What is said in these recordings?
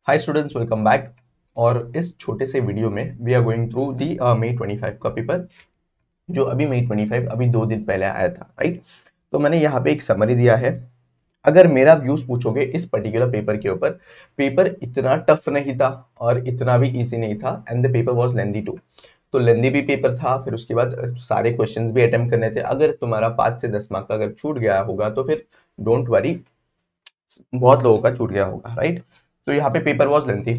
Hi students, welcome back. और इस छोटे से वीडियो में we are going through the May 25 का पेपर, जो अभी मई 25 अभी 2 दिन पहले आया था, राइट। तो मैंने यहाँ पे एक समरी दिया है। अगर मेरा व्यूज पूछोगे इस पर्टिकुलर पेपर के ऊपर, पेपर इतना टफ नहीं था और इतना भी इजी नहीं था, and the paper was lengthy too. तो लेंदी भी पेपर था, फिर उसके बाद सारे क्वेश्चंस भी अटेम्प्ट करने थे। अगर तुम्हारा 5 से 10 मार्क का अगर छूट गया होगा तो फिर डोंट वरी, बहुत लोगों का छूट गया होगा, राइट। तो यहाँ पे पेपर वॉज लेंथी।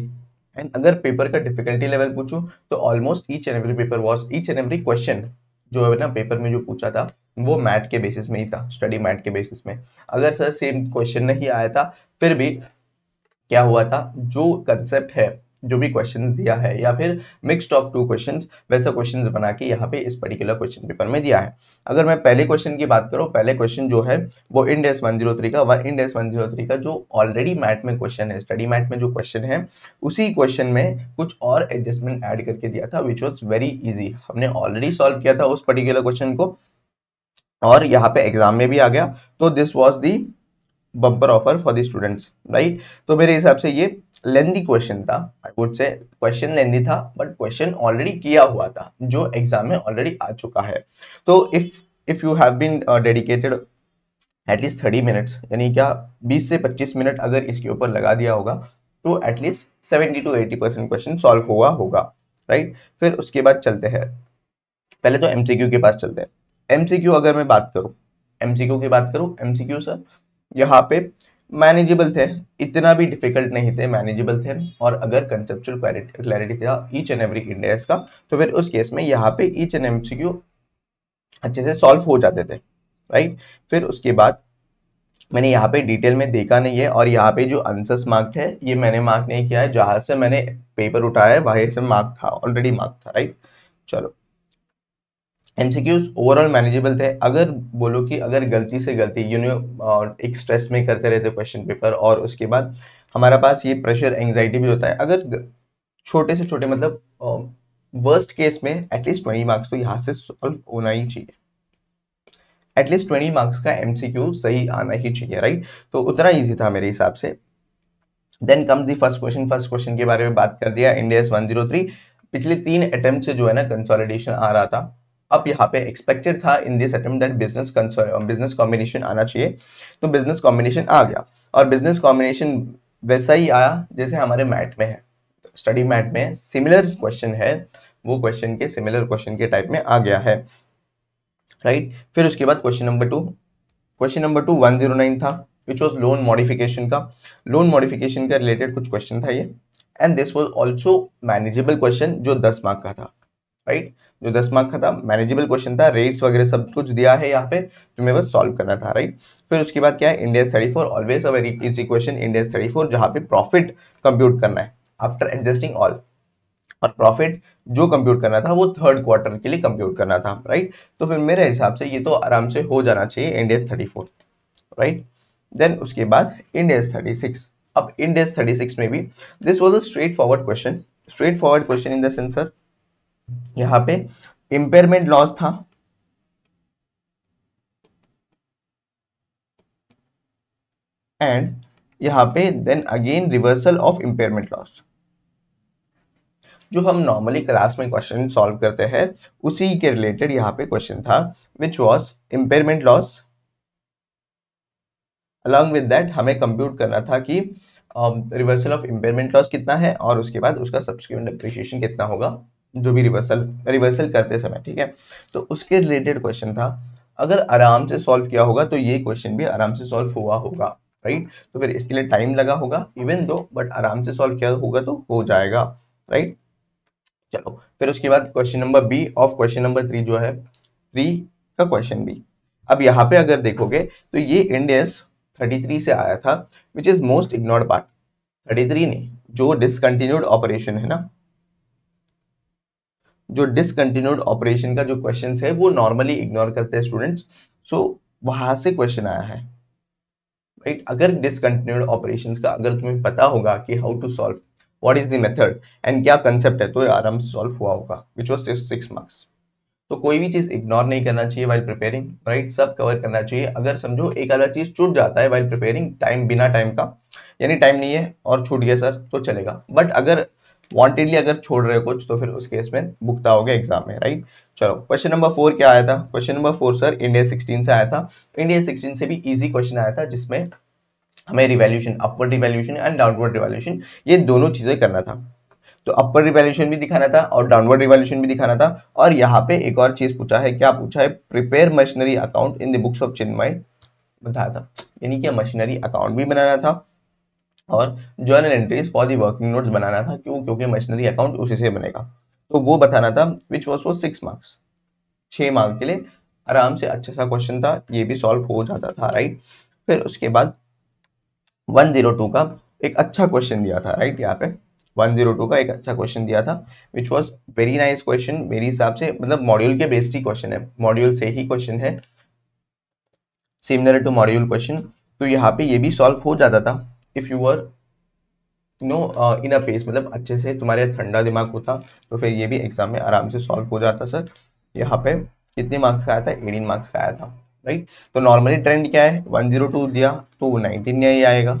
एंड अगर पेपर का डिफिकल्टी लेवल पूछूं तो almost each and every paper was, each and every question जो है ना पेपर में जो पूछा था वो मैथ के बेसिस में ही था, स्टडी मैथ के बेसिस में। अगर सर सेम क्वेश्चन नहीं आया था, फिर भी क्या हुआ था, जो कंसेप्ट है, जो भी क्वेश्चन दिया है या फिर मिक्स्ड ऑफ टू क्वेश्चंस, वैसा क्वेश्चंस बना के यहाँ पे इस पर्टिकुलर क्वेश्चन पेपर में दिया है। अगर मैं पहले क्वेश्चन की बात करूँ, पहले क्वेश्चन जो है वो इंडेक्स 103 का, इंडेक्स 103 का जो ऑलरेडी मैथ में क्वेश्चन है, स्टडी मैथ में जो क्वेश्चन है, उसी क्वेश्चन में कुछ और एडजस्टमेंट ऐड करके दिया था, विच वॉज वेरी इजी। हमने ऑलरेडी सॉल्व किया था उस पर्टिकुलर क्वेश्चन को और यहाँ पे एग्जाम में भी आ गया। तो this was the bumper offer for the students, right. तो मेरे हिसाब से ये लेंदी क्वेश्चन था, आई वुड से क्वेश्चन लेंदी था, बट क्वेश्चन ऑलरेडी किया हुआ था जो एग्जाम में ऑलरेडी आ चुका है। तो if you have been dedicated at least 30 minutes, यानी क्या 20 से 25 मिनट अगर इसके ऊपर लगा दिया होगा तो एटलीस्ट 70 to 80% क्वेश्चन सॉल्व हुआ होगा, राइट। फिर उसके बाद चलते हैं, पहले तो एमसीक्यू के पास चलते हैं। एमसीक्यू अगर मैं बात करूं, एमसीक्यू की बात करूं, एमसीक्यू सर यहाँ पे मैनेजेबल थे, इतना भी डिफिकल्ट नहीं थे, मैनेजेबल थे। और अगर कंसेप्चुअल क्लैरिटी था ईच एंड एवरी इंडेक्स का, तो फिर उस केस में यहाँ पे ईच एंड एमसीक्यू अच्छे से सॉल्व हो जाते थे, राइट। फिर उसके बाद मैंने यहाँ पे डिटेल में देखा नहीं है, और यहाँ पे जो आंसर्स मार्क्ड है ये मैंने मार्क नहीं किया है, जहां से मैंने पेपर उठाया है वहीं से मार्क था, ऑलरेडी मार्क था, राइट। चलो, एमसीक्यूज ओवरऑल मैनेजेबल थे। अगर बोलो कि अगर गलती से गलती एक स्ट्रेस में करते रहते क्वेश्चन पेपर, और उसके बाद हमारा पास ये प्रेशर एंजाइटी भी होता है, अगर छोटे से छोटे मतलब वर्स्ट केस में एटलीस्ट 20 मार्क्स तो यहाँ से सॉल्व होना ही चाहिए। एटलीस्ट 20 मार्क्स का एमसीक्यू सही आना ही चाहिए, राइट। तो उतना ईजी था मेरे हिसाब से। Then comes the first question. First question के बारे में बात कर दिया, इंडियस 103। पिछले 3 अटेम्प्ट से जो है ना कंसोलिडेशन आ रहा था। अब यहाँ पे एक्सपेक्टेड था in this attempt that business combination आना चाहिए, तो बिजनेस कॉम्बिनेशन आ गया। और बिजनेस कॉम्बिनेशन वैसा ही आया जैसे हमारे मैथ में है, स्टडी मैथ में सिमिलर क्वेश्चन है, वो क्वेश्चन के सिमिलर क्वेश्चन के टाइप में आ गया है, राइट। फिर उसके बाद क्वेश्चन नंबर टू 109 था, विच वॉज लोन मॉडिफिकेशन का। लोन मॉडिफिकेशन का रिलेटेड कुछ क्वेश्चन था ये, and this was also manageable question, जो 10 मार्क का था, राइट। जो 10 मार्क का था, मैनेजेबल क्वेश्चन था, रेट्स वगैरह सब कुछ दिया है यहाँ पे, तुम्हें बस सॉल्व करना था, राइट। फिर उसके बाद क्या है, Indians 34, always a very easy question, Indians 34, जहाँ पे प्रॉफिट कंप्यूट करना है आफ्टर एडजस्टिंग ऑल। और प्रॉफिट जो कंप्यूट करना था वो थर्ड क्वार्टर के लिए कंप्यूट करना था, राइट। तो फिर मेरे हिसाब से ये तो आराम से हो जाना चाहिए, इंडेक्स 34, राइट। देन उसके बाद इंडेक्स 36। अब इंडेक्स 36 में भी this was a straightforward question, straightforward question in the sense sir, यहाँ पे इंपेयरमेंट लॉस था, एंड यहाँ पे then again reversal of impairment loss. जो हम नॉर्मली क्लास में क्वेश्चन सॉल्व करते हैं उसी के रिलेटेड यहाँ पे क्वेश्चन था, which was impairment loss. Along with that हमें कंप्यूट करना था कि रिवर्सल ऑफ इंपेयरमेंट लॉस कितना है, और उसके बाद उसका सब्सिक्वेंट डिप्रिसिएशन कितना होगा, जो भी रिवर्सल रिवर्सल करते समय, ठीक है। तो उसके रिलेटेड क्वेश्चन था। अगर आराम से सॉल्व किया होगा तो ये क्वेश्चन भी आराम से सॉल्व हुआ होगा, राइट। तो फिर इसके लिए टाइम लगा होगा इवन दो, बट आराम से सॉल्व किया होगा तो हो जाएगा, राइट। चलो, फिर उसके बाद question number B of question number 3 जो है, 3 का क्वेश्चन बी। अब यहाँ पे अगर देखोगे तो ये इंडेक्स 33 से आया था, which is most ignored part. 33 नहीं, जो डिसकंटिन्यूड ऑपरेशन है ना, जो डिसकंटिन्यूड ऑपरेशन का जो क्वेश्चन है वो नॉर्मली इग्नोर करते हैं स्टूडेंट्स। सो वहां से क्वेश्चन आया है, राइट। अगर डिसकंटिन्यूड ऑपरेशंस का अगर तुम्हें पता होगा कि how to solve, what is the method and क्या कंसेप्ट है, तो ये आराम से सॉल्व हुआ होगा, विच वाज 6 मार्क्स। तो कोई भी चीज इग्नोर नहीं करना चाहिए वाइल प्रिपेयरिंग, राइट, सब कवर करना चाहिए। अगर समझो एक आधा चीज छूट जाता है वाइल प्रिपेयरिंग, टाइम बिना टाइम का, यानी टाइम नहीं है और छूट गया सर, तो चलेगा। बट अगर वांटेडली अगर छोड़ रहे हो कुछ, तो फिर उस केस में भुगता होगा एग्जाम में, राइट। चलो क्वेश्चन नंबर 4 क्या आया था? क्वेश्चन नंबर 4 सर इंडिया 16 से आया था। इंडिया 16 से भी इजी क्वेश्चन आया था, जिसमें हमें revaluation, upward revaluation and downward revaluation, ये दोनों चीजें करना था। तो अपर रिवैल्यूएशन भी दिखाना था और डाउनवर्ड रिवैल्यूएशन भी दिखाना था। और यहाँ पे एक और चीज पूछा है, क्या पूछा है? Prepare machinery account in the books of Chinmay बताया था, यानी कि मशीनरी अकाउंट भी बनाना था और journal entries for the working notes बनाना था। क्यों? क्योंकि मशीनरी अकाउंट उसी से बनेगा। तो वो बताना था, which was for 6 marks, 6 mark के लिए आराम से अच्छा सा क्वेश्चन था, ये भी सॉल्व हो जाता था, राइट। फिर उसके बाद 102 का एक अच्छा क्वेश्चन दिया था, राइट। यहाँ पे 102 का एक अच्छा क्वेश्चन दिया था, which was very nice question मेरे हिसाब से, मतलब मॉड्यूल के बेस्ड ही क्वेश्चन है, मॉड्यूल से ही क्वेश्चन है, सिमिलर टू मॉड्यूल क्वेश्चन। तो यहाँ पे ये भी सॉल्व हो जाता था if you were know in a pace, मतलब अच्छे से तुम्हारे ठंडा दिमाग होता, तो फिर ये भी एग्जाम में आराम से सॉल्व हो जाता सर। यहाँ पे कितने मार्क्स का आया था? 18 मार्क्स का आया था, राइट। तो नॉर्मली ट्रेंड क्या है? 102 दिया तो 19 नहीं आएगा,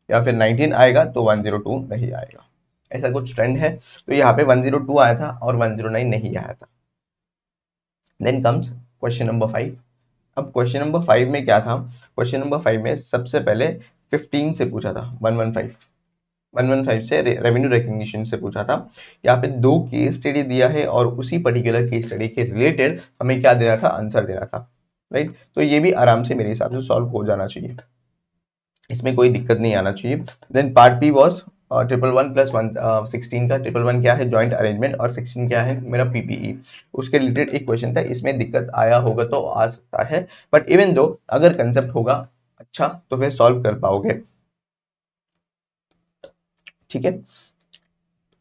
या फिर 19 आएगा तो 102 नहीं आएगा, ऐसा कुछ ट्रेंड है। तो यहाँ पे 102 आया था और 109 नहीं आया था। Then comes question number 5। अब क्वेश्चन नंबर 5 में क्या था? क्वेश्चन नंबर 5 में सबसे पहले 15 से पूछा था, 115 से रेवेन्यू रिकग्निशन से पूछा था। यहाँ पे 2 केस स्टडी दिया है और उसी पर्टिकुलर केस स्टडी के रिलेटेड हमें क्या देना था? आंसर देना था, राइट। तो ये भी आराम से मेरे हिसाब से सॉल्व हो जाना चाहिए, इसमें कोई दिक्कत नहीं आना चाहिए। देन पार्ट बी वॉज 111 + 1 16 का 111 क्या है? जॉइंट अरेंजमेंट, और 16 क्या है? मेरा पीपीई, उसके रिलेटेड एक क्वेश्चन था। इसमें दिक्कत आया होगा तो आ सकता है, बट इवन दो अगर कंसेप्ट होगा अच्छा तो फिर सॉल्व कर पाओगे, ठीक है।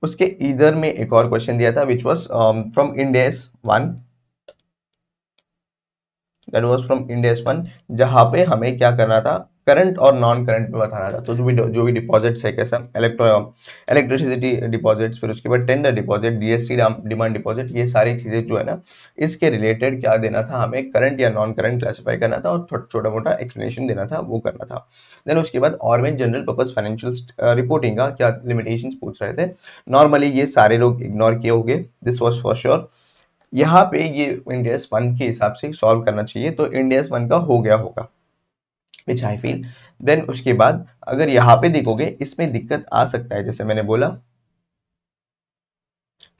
उसके इधर में एक और क्वेश्चन दिया था, which was from Ind AS 1, that was from Ind AS 1, जहां पे हमें क्या करना था? करंट और नॉन करंट में बताना था। तो जो भी डिपॉजिट्स है, कैसा इलेक्ट्रिसिटी डिपॉजिट्स, फिर उसके बाद tender deposit, DST demand deposit, ये सारी चीजें जो है ना, इसके रिलेटेड क्या देना था हमें? करंट या नॉन करंट क्लासिफाई करना था और छोटा मोटा एक्सप्लेनेशन देना था, वो करना था। देन उसके बाद और में जनरल पर्पस फाइनेंशियल रिपोर्टिंग का क्या लिमिटेशंस पूछ रहे थे। नॉर्मली ये सारे लोग इग्नोर किए होंगे, दिस वॉज फॉर श्योर। यहाँ पे ये इंडियस 1 के हिसाब से सॉल्व करना चाहिए, तो इंडियस 1 का हो गया होगा, विच आई फील। देन उसके बाद अगर यहाँ पे देखोगे, इसमें दिक्कत आ सकता है, जैसे मैंने बोला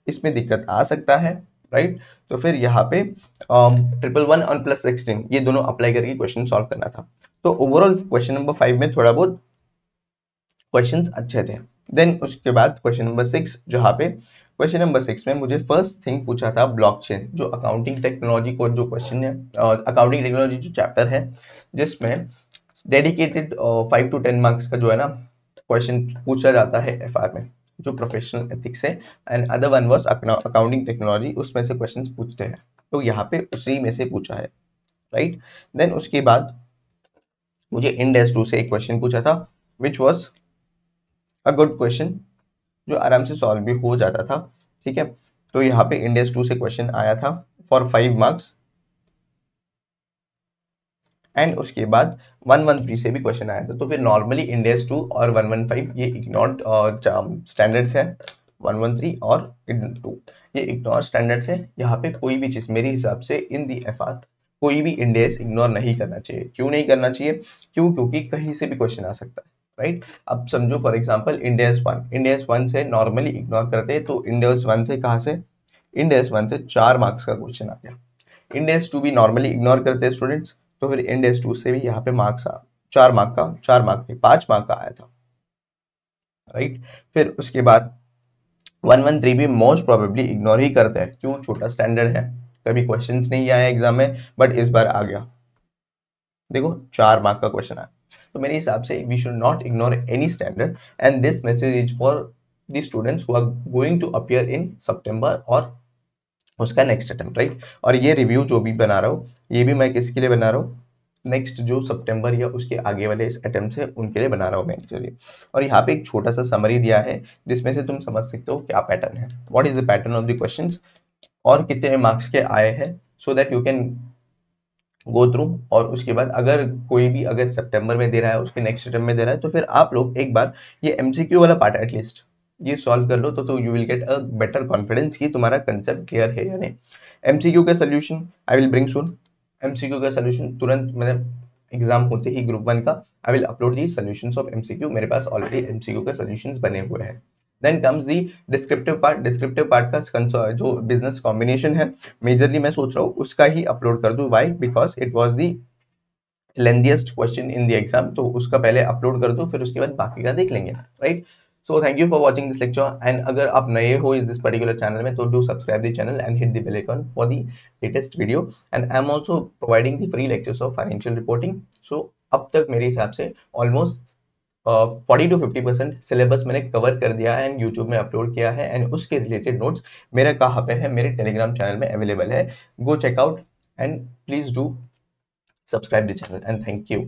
इसमें दिक्कत आ सकता है, राइट। तो फिर यहाँ पे 111 और +16 ये दोनों अप्लाई करके क्वेश्चन सॉल्व करना था। तो ओवरऑल क्वेश्चन नंबर 5 में थोड़ा बहुत क्वेश्चंस अच्छे थे। देन उसके बाद क्वेश्चन नंबर 6, जहाँ पे क्वेश्चन नंबर 6 में मुझे फर्स्ट थिंग पूछा था ब्लॉकचेन, जो अकाउंटिंग टेक्नोलॉजी को जो क्वेश्चन है, अकाउंटिंग टेक्नोलॉजी जो चैप्टर है, जिसमें डेडिकेटेड 5 to 10 मार्क्स का जो है ना क्वेश्चन पूछा जाता है एफआर में, जो प्रोफेशनल एथिक्स है, and other one was accounting technology, उसमें से क्वेश्चंस पूछते हैं। तो यहाँ पे उसी में से पूछा है, राइट। देन उसके बाद मुझे इंडेस 2 से एक क्वेश्चन पूछा था, which was a good question, जो आराम से सॉल्व भी हो जाता था, ठीक है। तो यहाँ पे इंडेस 2 से क्वेश्चन आया था फॉर 5 मार्क्स, एंड उसके बाद 113 से भी क्वेश्चन आया था। तो फिर नॉर्मली इंडेस 2 और 115 ये इग्नोर्ड स्टैंडर्ड्स है, 113 और 2 ये इग्नोर स्टैंडर्ड्स है। यहाँ पे कोई भी चीज मेरे हिसाब से इन दी एफआर कोई भी इंडेस इग्नोर नहीं करना चाहिए। क्यों नहीं करना चाहिए? क्यों? क्योंकि कहीं से भी क्वेश्चन आ सकता है, राइट। अब समझो फॉर एग्जांपल इंडेस 1 से नॉर्मली इग्नोर करते हैं, तो इंडेस 1 से कहाँ से? इंडेस 1 से 4 मार्क्स का क्वेश्चन आ गया। इंडेस 2 भी नॉर्मली इग्नोर करते हैं स्टूडेंट्स, तो फिर इंडेस 2 से भी यहाँ पे मार्क्स 4 मार्क नहीं 5 मार्क का आया था, राइट। फिर उसके बाद 113 भी मोस्ट प्रोबेबली इग्नोर ही करते हैं। क्यों? छोटा स्टैंडर्ड है, कभी क्वेश्चंस नहीं आया एग्जाम में, बट इस बार आ गया। देखो 4 मार्क का क्वेश्चन आया, तो मेरे हिसाब से we should not ignore any standard, and this message is for the students who are going to appear in सितंबर और उसका नेक्स्ट अटेम्प्ट, राइट। और ये रिव्यू जो भी बना रहा हूँ, ये भी मैं किसके लिए बना रहा हूँ? नेक्स्ट जो सितंबर या उसके आगे वाले अटेम्प्ट है उनके लिए बना रहा हूँ मैं एक्चुअली। और यहाँ पे एक छोटा सा समरी दिया है, जिसमें से तुम समझ सकते हो क्या पैटर्न है, what is the pattern of the questions. और कितने मार्क्स के आए हैं, so that you can go through. और उसके बाद अगर कोई भी अगर सितंबर में दे रहा है, उसके नेक्स्ट अटेम्प्ट में दे रहा है, तो फिर आप लोग एक बार ये एमसीक्यू वाला पार्ट एटलीस्ट ये सॉल्व कर लो, तो you will get a better confidence कि तुम्हारा कंसेप्ट क्लियर है या नहीं। एमसीक्यू का solution I will bring soon. MCQ का सोल्यूशन तुरंत, मतलब एग्जाम होते ही ग्रुप 1 का I will upload the solutions of MCQ. मेरे पास ऑलरेडी एमसीक्यू के सॉल्यूशंस बने हुए हैं। Then comes the descriptive part. Descriptive part का जो बिजनेस कॉम्बिनेशन है, मेजरली मैं सोच रहा हूँ उसका ही अपलोड कर दूं। Why? Because it was the lengthiest question in the exam, तो उसका पहले अपलोड कर दो, फिर उसके बाद बाकी का देख लेंगे, right. So thank you for watching this lecture, and अगर आप नए हो इस दिस पर्टिकुलर चैनल में, तो do subscribe the channel and hit the bell icon for the latest video. And I am also providing the free lectures of financial reporting. So अब तक मेरे हिसाब से ऑलमोस्ट 40 to 50% सिलेबस मैंने cover कर दिया है एंड यूट्यूब में अपलोड किया है, एंड उसके रिलेटेड नोट्स मेरा कहाँ पे है, मेरे टेलीग्राम चैनल में अवेलेबल है। गो checkout and please do subscribe the channel, and thank you.